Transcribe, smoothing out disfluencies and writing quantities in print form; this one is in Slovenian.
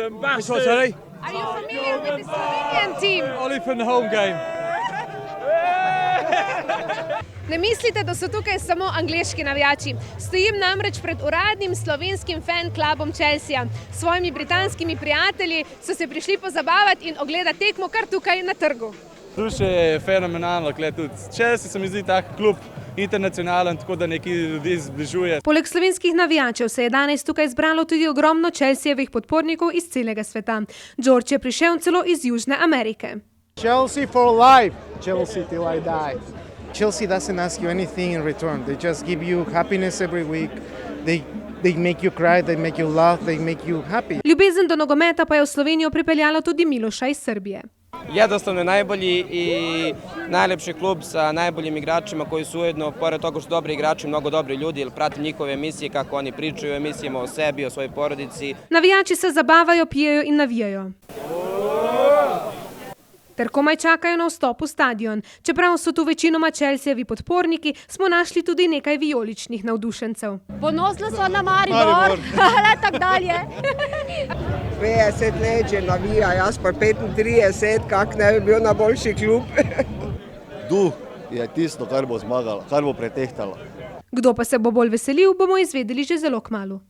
ambassadors. Sorry? Are you familiar with the Slovenian team? Only from the home game. Ne mislite, da so tukaj samo angleški navijači. Stojim namreč pred uradnim slovenskim fan klubom Chelsea. S svojimi britanskimi prijatelji so se prišli pozabavati in ogledati tekmo kar tukaj na trgu. Vzdušje je fenomenalno, tudi Chelsea se mi zdi tak klub internacionalen, tako da neki ljudi zbližuje. Poleg slovenskih navijačev se je danes tukaj zbralo tudi ogromno Chelseajevih podpornikov iz celega sveta. George je prišel celo iz Južne Amerike. Chelsea for life, Chelsea till I die. Chelsea doesn't ask you anything in return. They just give you happiness every week. They make you cry, they make you laugh, they make you happy. Ljubezen do nogometa pa je v Slovenijo pripeljalo tudi Miloša iz Srbije. Jednostavno je najbolji i najlepši klub sa najboljim igračima koji su ujedno, pored toga što dobri igrači, mnogo dobri ljudi, jer pratim njihove emisije, kako oni pričaju o emisijama o sebi, o svojoj porodici. Navijači se zabavajo, pijejo in navijajo. Ter komaj čakajo na vstop v stadion. Čeprav so tu večinoma Chelseajevi podporniki, smo našli tudi nekaj vijoličnih navdušencev. Ponosni so na Maribor, le tako dalje. 50 let že navija, jaz pa 35, kak ne bi bil na boljši klub. Duh je tisto, kar bo zmagalo, kar bo pretehtalo. Kdo pa se bo bolj veselil, bomo izvedeli že zelo kmalu.